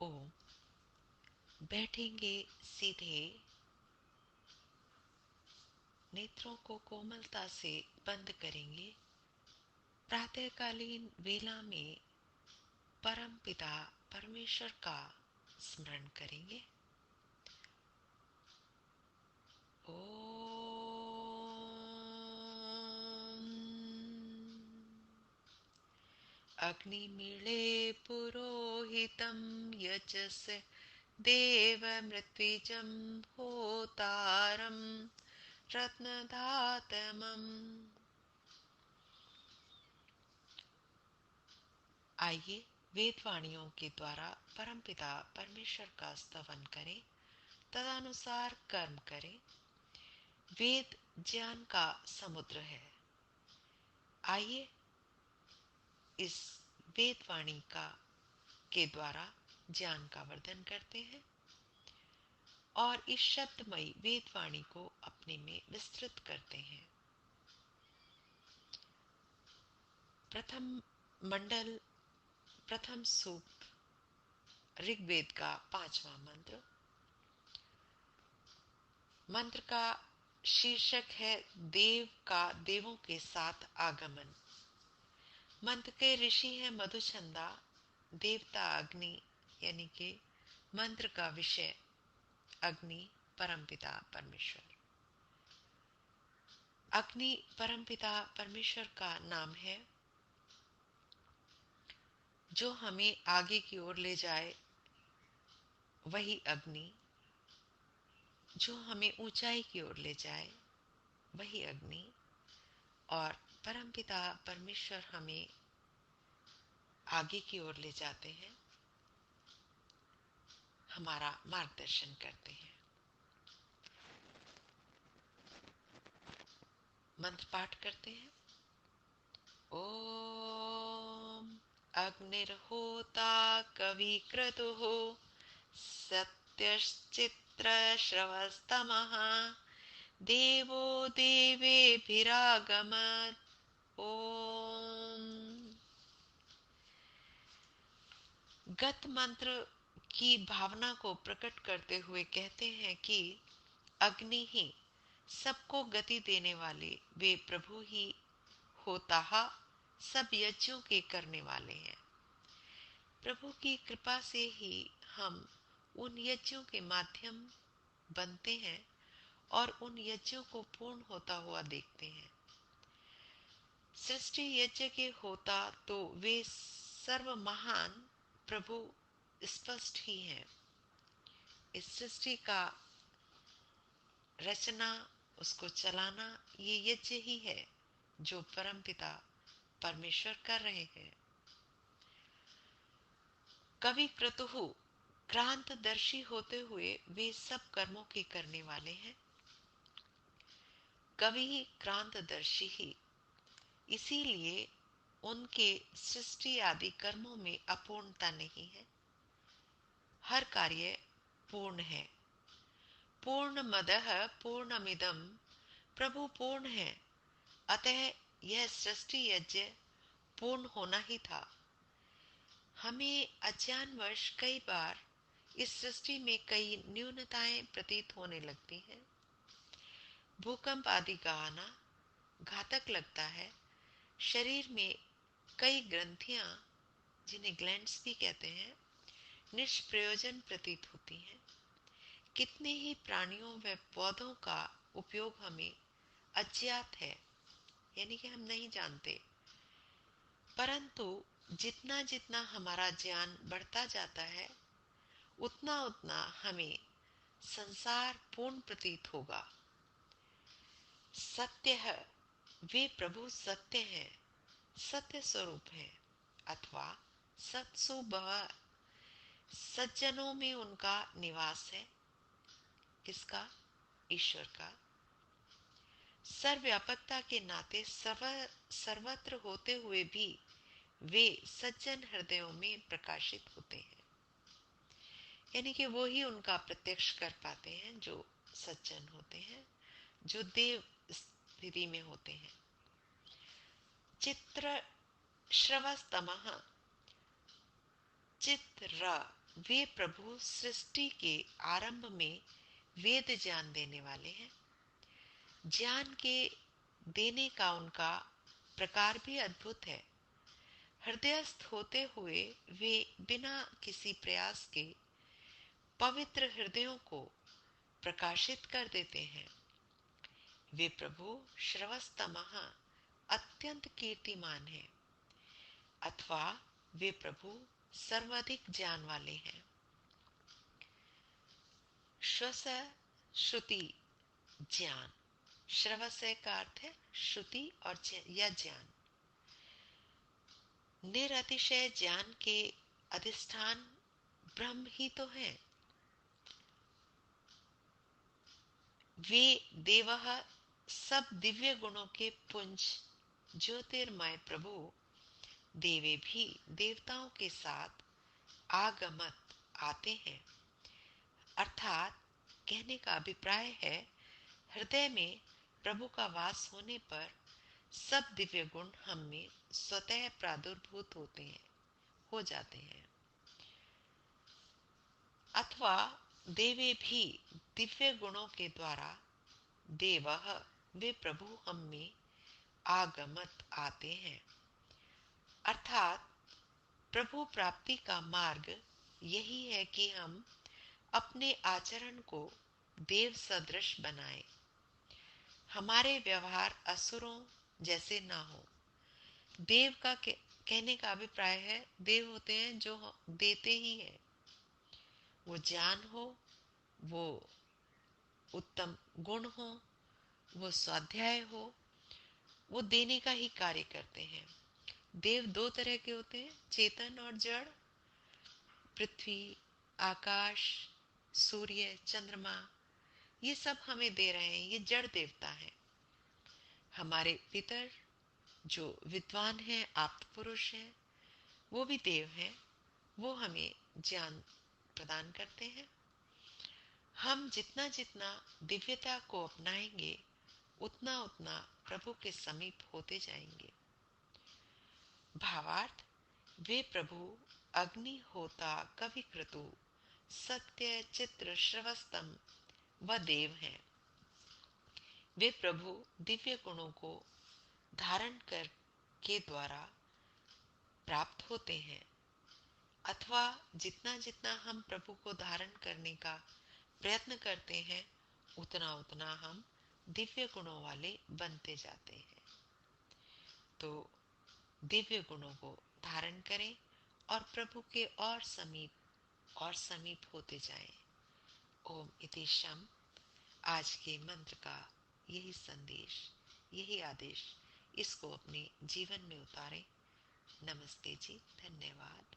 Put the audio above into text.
ओम। बैठेंगे सीधे, नेत्रों को कोमलता से बंद करेंगे। प्रातःकालीन वेला में परम पिता परमेश्वर का स्मरण करेंगे। अग्निमीळे पुरोहितं यजस्य देवमृत्विजं होतारं रत्नधातमम्। आइए वेदवाणियों के द्वारा परमपिता परमेश्वर का स्तवन करें, तदनुसार कर्म करें। वेद ज्ञान का समुद्र है। आइए इस वेदवाणी का के द्वारा ज्ञान का वर्धन करते हैं और इस शब्दमयी वेदवाणी को अपने में विस्तृत करते हैं। प्रथम मंडल, प्रथम सूक्त, ऋग्वेद का 5वां मंत्र। मंत्र का शीर्षक है देव का देवों के साथ आगमन। मंत्र के ऋषि है मधुचंदा, देवता अग्नि, यानी कि मंत्र का विषय अग्नि परमपिता परमेश्वर। अग्नि परमपिता परमेश्वर का नाम है जो हमें आगे की ओर ले जाए, वही अग्नि। जो हमें ऊंचाई की ओर ले जाए, वही अग्नि। और परमपिता परमेश्वर हमें आगे की ओर ले जाते हैं, हमारा मार्गदर्शन करते हैं। मंत्र पाठ करते हैं। ओम अग्निर्होता कविक्रतुः सत्यश्चित्रश्रवस्तमः देवो देवेभिरागमत्। ओम। गत मंत्र की भावना को प्रकट करते हुए कहते हैं कि अग्नि ही सबको गति देने वाले वे प्रभु ही होता, सब यज्ञों के करने वाले हैं। प्रभु की कृपा से ही हम उन यज्ञों के माध्यम बनते हैं और उन यज्ञों को पूर्ण होता हुआ देखते हैं। सृष्टि यज्ञ के होता तो वे सर्व महान प्रभु स्पष्ट ही हैं। इस सृष्टि का रचना, उसको चलाना, ये यज्ञ ही है जो परमपिता परमेश्वर कर रहे हैं। कवि क्रतुहु क्रांतदर्शी होते हुए वे सब कर्मों के करने वाले हैं। कवि ही क्रांतदर्शी ही, इसीलिए उनके सृष्टि आदि कर्मों में अपूर्णता नहीं है। हर कार्य पूर्ण है। पूर्णमदः पूर्णमिदं, प्रभु पूर्ण है, अतः यह सृष्टि यज्ञ पूर्ण होना ही था। हमें अज्ञानवश कई बार इस सृष्टि में कई न्यूनताएं प्रतीत होने लगती हैं। भूकंप आदि का आना घातक लगता है। शरीर में कई ग्रंथियां, जिन्हें ग्लैंड्स भी कहते हैं, निष्प्रयोजन प्रतीत होती हैं। कितने ही प्राणियों व पौधों का उपयोग हमें अज्ञात है, यानी कि हम नहीं जानते। परंतु जितना जितना हमारा ज्ञान बढ़ता जाता है, उतना उतना हमें संसार पूर्ण प्रतीत होगा। सत्य है, वे प्रभु सत्य हैं, सत्य स्वरूप हैं, अथवा सत्सु भव, सज्जनों में उनका निवास है। किसका? ईश्वर का। सर्वव्यापकता के नाते सर्वत्र होते हुए भी वे सज्जन हृदयों में प्रकाशित होते हैं, यानी कि वो ही उनका प्रत्यक्ष कर पाते हैं जो सज्जन होते हैं, जो देव स्थिति में होते हैं। चित्र श्रवस्तमः, चित्र वे प्रभु सृष्टि के आरंभ में वेद ज्ञान देने वाले हैं। ज्ञान के देने का उनका प्रकार भी अद्भुत है। हृदयस्थ होते हुए वे बिना किसी प्रयास के पवित्र हृदयों को प्रकाशित कर देते हैं। वे प्रभु श्रवस्तमः अत्यंत कीर्तिमान है, अथवा वे प्रभु सर्वाधिक ज्ञान वाले हैं। श्वस श्रुति ज्ञान, श्रवस का अर्थ है श्रुति और या ज्ञान। निरतिशय ज्ञान के अधिष्ठान ब्रह्म ही तो है। वे देवः सब दिव्य गुणों के पुंज ज्योतिर्मय प्रभु देवे भी देवताओं के साथ आगमत आते हैं। अर्थात कहने का अभिप्राय है, हृदय में प्रभु का वास होने पर सब दिव्य गुण हम में स्वतः प्रादुर्भूत होते हैं, हो जाते हैं। अथवा देवे भी दिव्य गुणों के द्वारा देवः वे प्रभु हम में आगमत आते हैं। अर्थात प्रभु प्राप्ति का मार्ग यही है कि हम अपने आचरण को देव सदृश बनाएं। हमारे व्यवहार असुरों जैसे ना हो। देव का कहने का अभिप्राय है, देव होते हैं जो देते ही है। वो ज्ञान हो, वो उत्तम गुण हो, वो स्वाध्याय हो, वो देने का ही कार्य करते हैं। देव दो तरह के होते हैं, चेतन और जड़। पृथ्वी, आकाश, सूर्य, चंद्रमा, ये सब हमें दे रहे हैं, ये जड़ देवता है। हमारे पितर जो विद्वान हैं, आप्त पुरुष हैं, वो भी देव हैं। वो हमें ज्ञान प्रदान करते हैं। हम जितना जितना दिव्यता को अपनाएंगे, उतना उतना प्रभु के समीप होते जाएंगे। भावार्थ, वे प्रभु अग्नि होता कवि क्रतु सत्य चित्र श्रवस्तम व देव हैं। वे प्रभु दिव्य गुणों को धारण कर के द्वारा प्राप्त होते हैं। अथवा जितना जितना हम प्रभु को धारण करने का प्रयत्न करते हैं, उतना उतना हम दिव्य गुणों वाले बनते जाते हैं। तो दिव्य गुणों को धारण करें और प्रभु के और समीप होते जाएं। ओम इति शम। आज के मंत्र का यही संदेश, यही आदेश, इसको अपने जीवन में उतारें। नमस्ते जी, धन्यवाद।